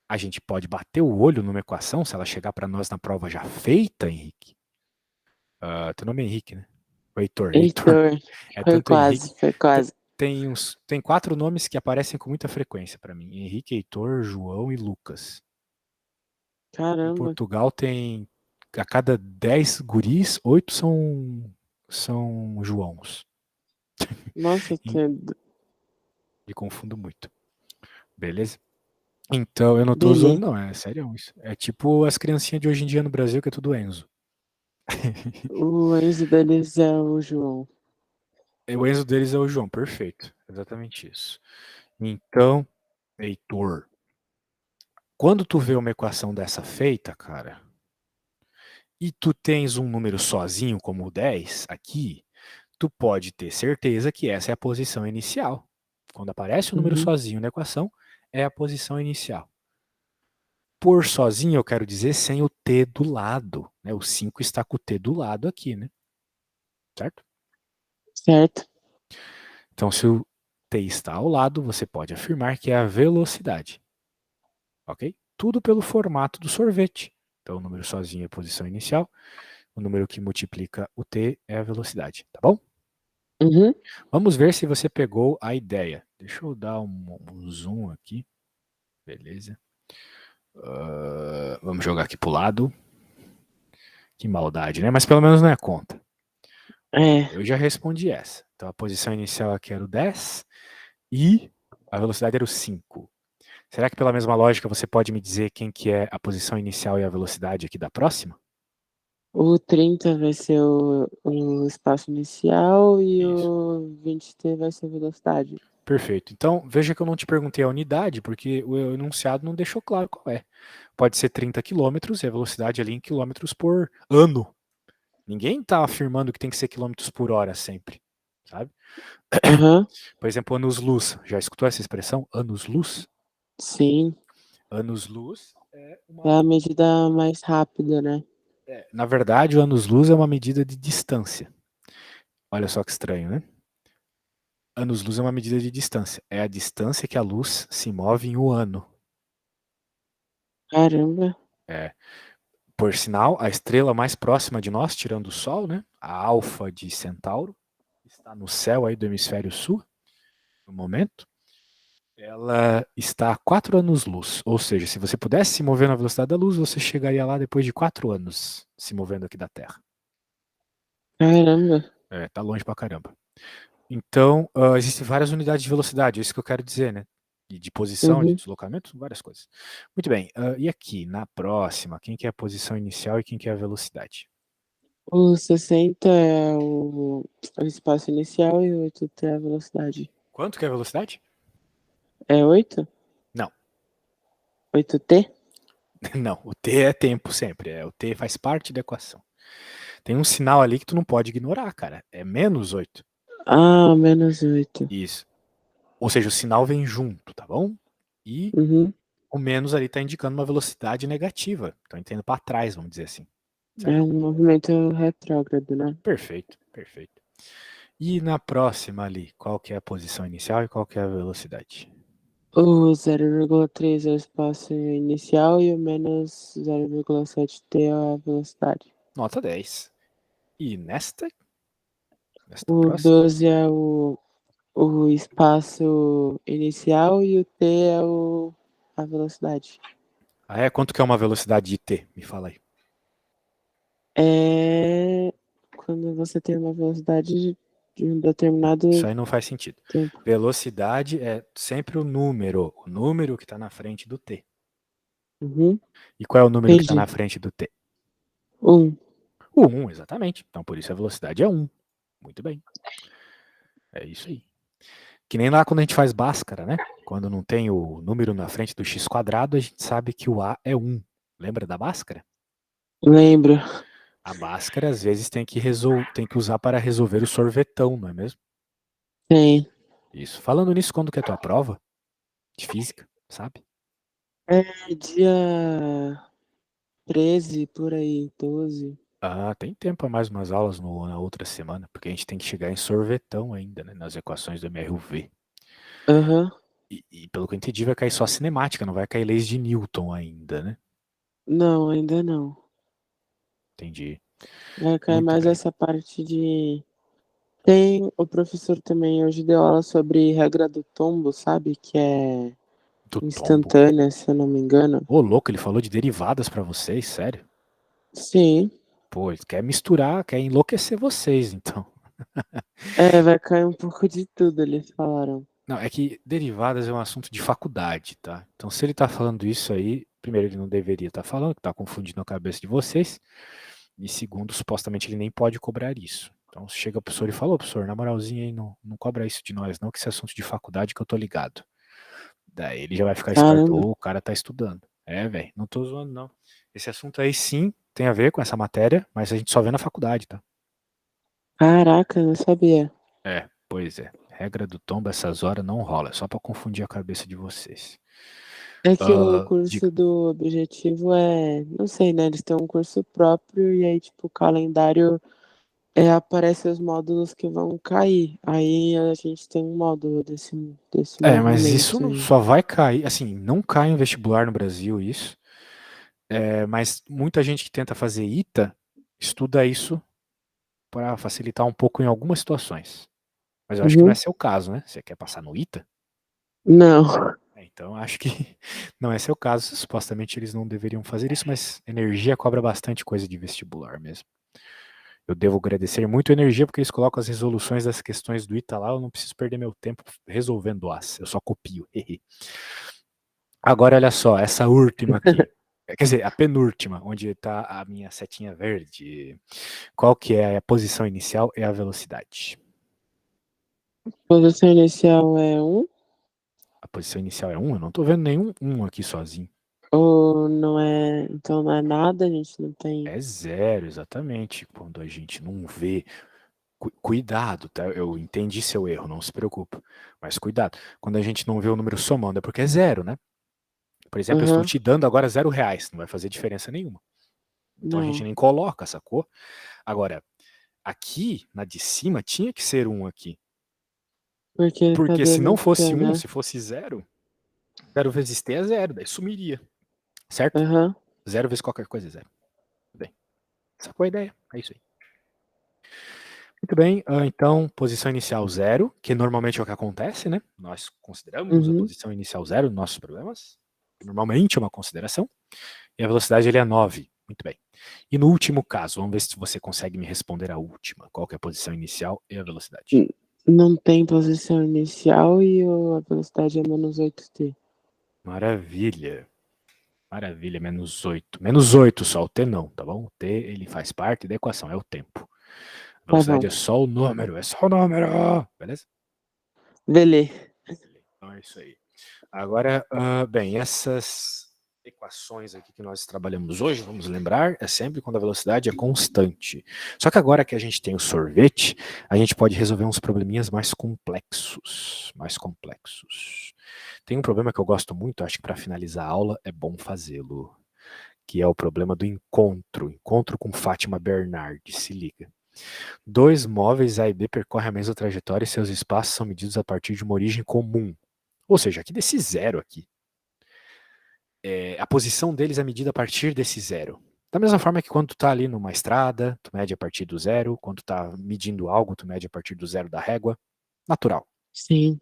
a gente pode bater o olho numa equação, se ela chegar para nós na prova já feita, Henrique. Teu nome é Henrique, né? O Heitor. Heitor. Heitor, É foi tanto Henrique. quase, foi quase. Tem 4 nomes que aparecem com muita frequência para mim: Henrique, Heitor, João e Lucas. Em Caramba. Portugal tem a cada 10 guris, 8 são Joãos. Nossa, Me confundo muito. Beleza? Então, eu não tô zoando, beleza. não. É sério isso. É tipo as criancinhas de hoje em dia no Brasil, que é tudo Enzo. O Enzo deles é o João. O Enzo deles é o João, perfeito. Exatamente isso. Então, Heitor, quando tu vê uma equação dessa feita, cara, e tu tens um número sozinho como o 10 aqui, tu pode ter certeza que essa é a posição inicial. Quando aparece o número Uhum. sozinho na equação, é a posição inicial. Por sozinho, eu quero dizer sem o t do lado. Né? O 5 está com o t do lado aqui, né? Certo? Certo. Então, se o t está ao lado, você pode afirmar que é a velocidade. Ok? Tudo pelo formato do sorvete. Então, o número sozinho é a posição inicial, o número que multiplica o t é a velocidade, tá bom? Uhum. Vamos ver se você pegou a ideia. Deixa eu dar um zoom aqui. Beleza. Vamos jogar aqui pro lado. Que maldade, né? Mas pelo menos não é conta. É. Eu já respondi essa. Então a posição inicial aqui era o 10 e a velocidade era o 5. Será que pela mesma lógica você pode me dizer quem que é a posição inicial e a velocidade aqui da próxima? O 30 vai ser o espaço inicial e Isso. o 20t vai ser a velocidade. Perfeito. Então, veja que eu não te perguntei a unidade, porque o enunciado não deixou claro qual é. Pode ser 30 quilômetros e a velocidade ali em quilômetros por ano. Ninguém está afirmando que tem que ser quilômetros por hora sempre, sabe? Aham. Por exemplo, anos-luz. Já escutou essa expressão? Anos-luz? Sim. Anos-luz é É uma. a medida mais rápida, né? Na verdade, o anos-luz é uma medida de distância. Olha só que estranho, né? Anos-luz é uma medida de distância. É a distância que a luz se move em um ano. Caramba. É. Por sinal, a estrela mais próxima de nós, tirando o Sol, né? A Alfa de Centauro, está no céu aí do hemisfério sul. no momento, ela está a 4 anos-luz. Ou seja, se você pudesse se mover na velocidade da luz, você chegaria lá depois de 4 anos se movendo aqui da Terra. Caramba. Tá longe pra caramba. Então, existem várias unidades de velocidade, é isso que eu quero dizer, né? E de posição, de Uhum. deslocamento, várias coisas. Muito bem, e aqui, na próxima, quem que é a posição inicial e quem que é a velocidade? O 60 é o espaço inicial e o 8T é a velocidade. Quanto que é a velocidade? É 8? Não, 8T? não, o t é tempo sempre, o t faz parte da equação. Tem um sinal ali que tu não pode ignorar, cara, é menos 8. Ah, menos 8. Isso. Ou seja, o sinal vem junto, tá bom? E Uhum. o menos ali está indicando uma velocidade negativa. Então, indo para trás, vamos dizer assim. Certo? É um movimento retrógrado, né? Perfeito, perfeito. E na próxima ali, qual que é a posição inicial e qual que é a velocidade? O 0,3 é o espaço inicial e o menos 0,7T é a velocidade. Nota 10. E nesta O próxima? 12 é o espaço inicial e o T é a velocidade. Quanto que é uma velocidade de t? Me fala aí. É quando você tem uma velocidade de um Isso determinado aí não faz sentido. tempo. Velocidade é sempre o número que está na frente do t. Uhum, E qual é o número que está na entendi. frente do t? 1. O 1, exatamente. Então, por isso a velocidade é 1. Muito bem. É isso aí. Que nem lá quando a gente faz Bhaskara, né? Quando não tem o número na frente do x quadrado, a gente sabe que o A é 1. Lembra da Bhaskara? Lembro. A Bhaskara, às vezes, tem que usar para resolver o sorvetão, não é mesmo? Tem. Isso. Falando nisso, quando que é a tua prova de física, sabe? É dia 13, por aí, 12. Ah, tem tempo a mais umas aulas na outra semana, porque a gente tem que chegar em sorvetão ainda, né? Nas equações do MRUV. Aham. E pelo que eu entendi, vai cair só cinemática, não vai cair leis de Newton ainda, né? Não, ainda não. Entendi. Vai cair Muito mais bem. essa parte de. Tem o professor também hoje deu aula sobre regra do tombo, sabe? Que é Do tombo. instantânea, se eu não me engano. Ô, louco, ele falou de derivadas pra vocês, sério? Sim. Pô, ele quer misturar, quer enlouquecer vocês, então. É, vai cair um pouco de tudo, eles falaram. Não, é que derivadas é um assunto de faculdade, tá? Então, se ele tá falando isso aí, primeiro, ele não deveria estar falando, que tá confundindo a cabeça de vocês. E segundo, supostamente ele nem pode cobrar isso. Então, se chega o professor e fala, ô, professor, na moralzinha aí, não cobra isso de nós, não, que esse é assunto de faculdade que eu tô ligado. Daí ele já vai ficar esperto, Caramba. ô, o cara tá estudando. É, velho, não tô zoando, não. Esse assunto aí sim tem a ver com essa matéria, mas a gente só vê na faculdade, tá? Caraca, não sabia. Pois é. Regra do tombo, essas horas não rola, é só pra confundir a cabeça de vocês. É que o Diga. curso do objetivo é, não sei, né? Eles têm um curso próprio e aí, tipo, o calendário aparece os módulos que vão cair. Aí a gente tem um módulo desse Mas isso movimento aí. só vai cair, assim, não cai em vestibular no Brasil, isso. Mas muita gente que tenta fazer ITA estuda isso para facilitar um pouco em algumas situações. Mas eu acho que não é Uhum. seu caso, né? Você quer passar no ITA? Não. Então acho que não é seu caso. Supostamente eles não deveriam fazer isso, mas energia cobra bastante coisa de vestibular mesmo. Eu devo agradecer muito a energia porque eles colocam as resoluções das questões do ITA lá. Eu não preciso perder meu tempo resolvendo-as. Eu só copio. Agora olha só, essa última aqui. Quer dizer, a penúltima, onde está a minha setinha verde. Qual que é a posição inicial e a velocidade? Posição inicial é um A posição inicial é 1? Eu não estou vendo nenhum 1 aqui sozinho. ou não é? Então não é nada, a gente não tem. É 0, exatamente. Quando a gente não vê. Cuidado, tá? Eu entendi seu erro, não se preocupe. Mas cuidado. Quando a gente não vê o número somando, é porque é 0, né? Por exemplo, eu estou Aham. te dando agora R$ 0. Não vai fazer diferença nenhuma. Então a gente Não. nem coloca, sacou? Agora, aqui, na de cima, tinha que ser 1 aqui. Porque tá Porque se não dando fosse T, 1, né? se fosse 0, 0 vezes t é 0, daí sumiria. Certo? Aham. 0 vezes qualquer coisa é 0. Tudo bem. Sacou a ideia? É isso aí. Muito bem, então, posição inicial zero, que normalmente é o que acontece, né? Nós consideramos a Uhum. posição inicial zero nos nossos problemas. Normalmente é uma consideração. E a velocidade ele é 9. Muito bem. E no último caso, vamos ver se você consegue me responder a última. Qual que é a posição inicial e a velocidade? Não tem posição inicial e a velocidade é menos 8t. Maravilha. Maravilha, menos 8. Menos 8 só, o t não, tá bom? O t ele faz parte da equação, é o tempo. A Tá velocidade bom. é só o número, é só o número. Beleza? Beleza. Então é isso aí. Agora, bem, essas equações aqui que nós trabalhamos hoje, vamos lembrar, é sempre quando a velocidade é constante. Só que agora que a gente tem o sorvete, a gente pode resolver uns probleminhas mais complexos. Mais complexos. Tem um problema que eu gosto muito, acho que para finalizar a aula é bom fazê-lo, que é o problema do encontro. Encontro com Fátima Bernardi, se liga. Dois móveis A e B percorrem a mesma trajetória e seus espaços são medidos a partir de uma origem comum. Ou seja, aqui desse zero aqui. A posição deles é medida a partir desse zero. Da mesma forma que quando tu tá ali numa estrada, tu mede a partir do zero. Quando tu tá medindo algo, tu mede a partir do zero da régua. Natural. Sim.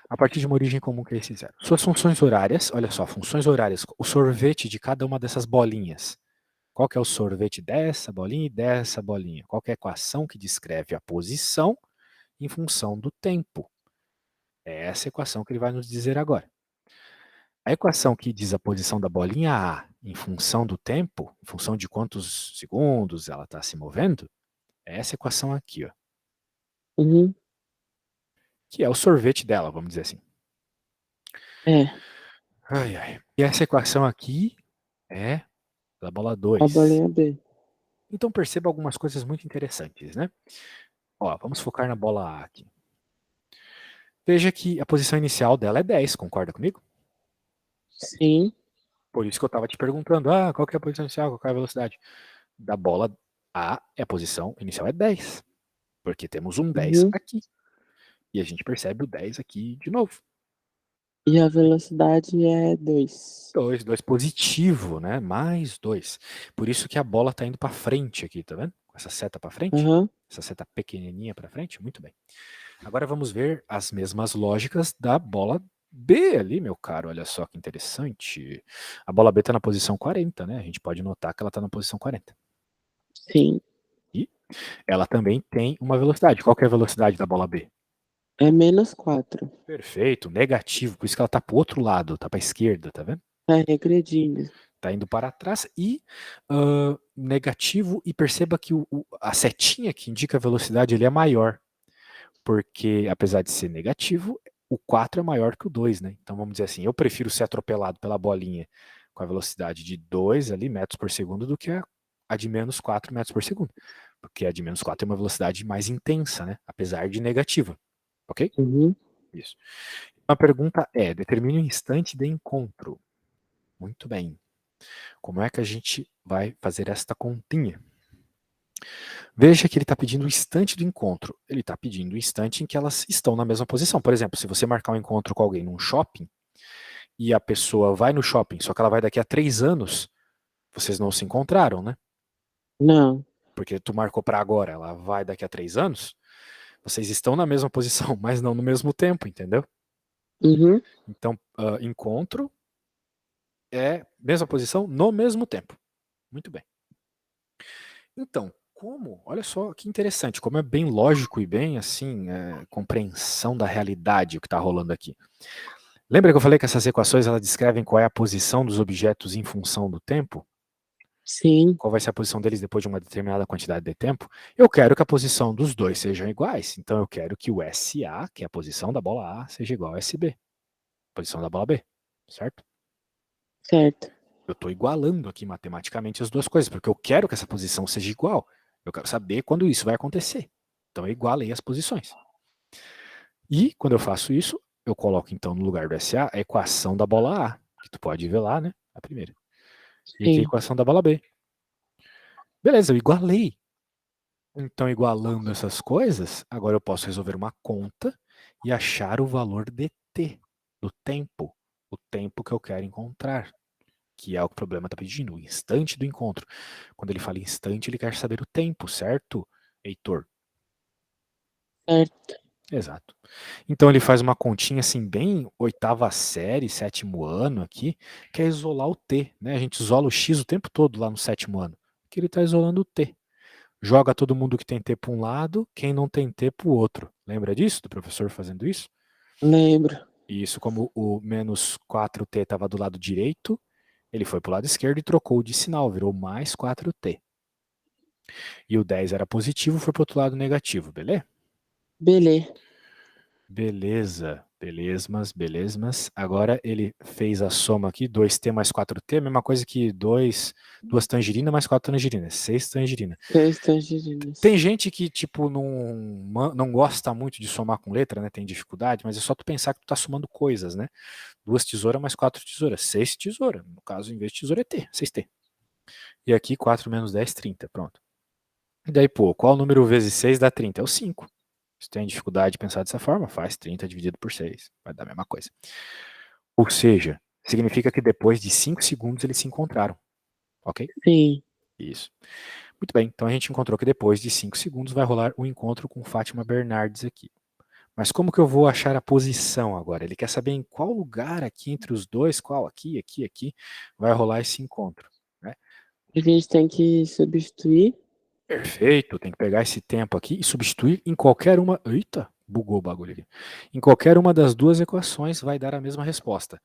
A partir de uma origem comum que é esse zero. Suas funções horárias, olha só, funções horárias, o sorvete de cada uma dessas bolinhas. Qual que é o sorvete dessa bolinha e dessa bolinha? Qual que é a equação que descreve a posição em função do tempo? É essa equação que ele vai nos dizer agora. A equação que diz a posição da bolinha A em função do tempo, em função de quantos segundos ela está se movendo, é essa equação aqui, ó, Uhum. que é o sorvete dela, vamos dizer assim. É. Ai, ai. E essa equação aqui é da bola A 2. bolinha B. Então perceba algumas coisas muito interessantes, né? Ó, vamos focar na bola A aqui. Veja que a posição inicial dela é 10, concorda comigo? Sim. Por isso que eu estava te perguntando, qual que é a posição inicial, qual que é a velocidade? Da bola A, a posição inicial é 10, porque temos um 10 Uhum. aqui. E a gente percebe o 10 aqui de novo. E a velocidade é 2. 2 positivo, né? Mais 2. Por isso que a bola está indo para frente aqui, tá vendo? Com essa seta para frente. Aham. Essa seta pequenininha para frente. Muito bem. Agora vamos ver as mesmas lógicas da bola B ali, meu caro. Olha só que interessante. A bola B está na posição 40, né? A gente pode notar que ela está na posição 40. Sim. E ela também tem uma velocidade. Qual que é a velocidade da bola B? É menos 4. Perfeito, negativo. Por isso que ela está para o outro lado, está para a esquerda, tá vendo? Tá regredindo. Está indo para trás e negativo, e perceba que a setinha que indica a velocidade ele é maior, porque apesar de ser negativo, o 4 é maior que o 2, né? Então vamos dizer assim, eu prefiro ser atropelado pela bolinha com a velocidade de 2 ali, metros por segundo, do que a de menos 4 metros por segundo, porque a de menos 4 é uma velocidade mais intensa, né? Apesar de negativa, ok? Uhum. Isso. A pergunta é, determine o instante de encontro. Muito bem. Como é que a gente vai fazer esta continha? Veja que ele está pedindo o instante do encontro. Ele está pedindo o instante em que elas estão na mesma posição. Por exemplo, se você marcar um encontro com alguém num shopping e a pessoa vai no shopping, só que ela vai daqui a 3 anos, vocês não se encontraram, né? Não. Porque tu marcou para agora, ela vai daqui a 3 anos, vocês estão na mesma posição, mas não no mesmo tempo, entendeu? Uhum. Então, encontro é mesma posição no mesmo tempo. Muito bem. Então, olha só que interessante, como é bem lógico e bem assim, compreensão da realidade o que está rolando aqui. Lembra que eu falei que essas equações elas descrevem qual é a posição dos objetos em função do tempo? Sim. Qual vai ser a posição deles depois de uma determinada quantidade de tempo? Eu quero que a posição dos dois sejam iguais. Então eu quero que o SA, que é a posição da bola A, seja igual ao SB, posição da bola B, certo? Certo. Eu estou igualando aqui matematicamente as duas coisas, porque eu quero que essa posição seja igual. Eu quero saber quando isso vai acontecer. Então eu igualei as posições. E quando eu faço isso, eu coloco então no lugar do SA a equação da bola A, que tu pode ver lá, né? A primeira. E aqui a Sim. equação da bola B. Beleza, eu igualei. Então, igualando essas coisas, agora eu posso resolver uma conta e achar o valor de t, do tempo, o tempo que eu quero encontrar, que é o que o problema está pedindo, o instante do encontro. Quando ele fala instante, ele quer saber o tempo, certo, Heitor? Certo. Exato. Então ele faz uma continha assim bem oitava série, sétimo ano aqui, que é isolar o t, né? A gente isola o x o tempo todo lá no sétimo ano, que ele está isolando o t. Joga todo mundo que tem t para um lado, quem não tem t para o outro. Lembra disso, do professor fazendo isso? Lembro. E isso, como o menos 4t estava do lado direito, ele foi para o lado esquerdo e trocou de sinal, virou mais 4t. E o 10 era positivo, foi para o outro lado negativo, beleza? Beleza. Beleza, belezas. Agora ele fez a soma aqui, 2t mais 4t, a mesma coisa que duas tangerinas mais 4 tangerinas, 6 tangerinas. 6 tangerinas. Tem gente que, tipo, não gosta muito de somar com letra, né? Tem dificuldade, mas é só tu pensar que tu tá somando coisas, né? 2 tesouras mais 4 tesouras, 6 tesouras. No caso, em vez de tesoura é t, 6t. E aqui 4 menos 10, 30, pronto. E daí, pô, qual número vezes 6 dá 30? É o 5. Se tem dificuldade de pensar dessa forma, faz 30 dividido por 6. Vai dar a mesma coisa. Ou seja, significa que depois de 5 segundos eles se encontraram. Ok? Sim. Isso. Muito bem, então a gente encontrou que depois de 5 segundos vai rolar o encontro com Fátima Bernardes aqui. Mas como que eu vou achar a posição agora? Ele quer saber em qual lugar aqui entre os dois, qual aqui, vai rolar esse encontro. Né? A gente tem que substituir. Perfeito, tem que pegar esse tempo aqui e substituir em qualquer uma. Eita, bugou o bagulho aqui. Em qualquer uma das duas equações vai dar a mesma resposta.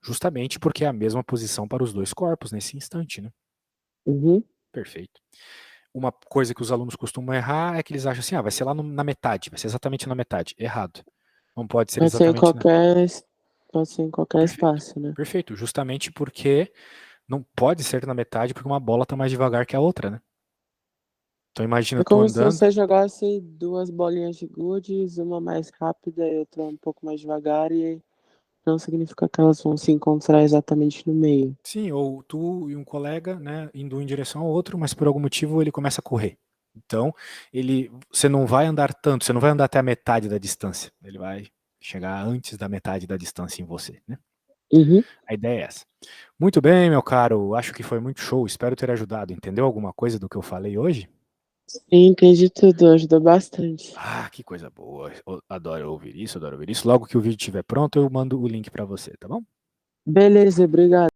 Justamente porque é a mesma posição para os dois corpos nesse instante, né? Uhum. Perfeito. Uma coisa que os alunos costumam errar é que eles acham assim, vai ser lá na metade, vai ser exatamente na metade. Errado. Não pode ser Pode ser em exatamente na. qualquer, pode ser em qualquer Perfeito. espaço, né? Perfeito. Justamente porque não pode ser na metade porque uma bola está mais devagar que a outra, né? Então imagina É tu como se andando. você jogasse duas bolinhas de gude, uma mais rápida e outra um pouco mais devagar, e não significa que elas vão se encontrar exatamente no meio. Sim, ou tu e um colega, né, indo em direção ao outro, mas por algum motivo ele começa a correr. Então, você não vai andar tanto, você não vai andar até a metade da distância. Ele vai chegar antes da metade da distância em você, né? Uhum. A ideia é essa. Muito bem, meu caro, acho que foi muito show, espero ter ajudado. Entendeu alguma coisa do que eu falei hoje? Sim, entendi tudo, ajudou bastante. Ah, que coisa boa. Eu adoro ouvir isso, adoro ouvir isso. Logo que o vídeo estiver pronto, eu mando o link para você, tá bom? Beleza, obrigado.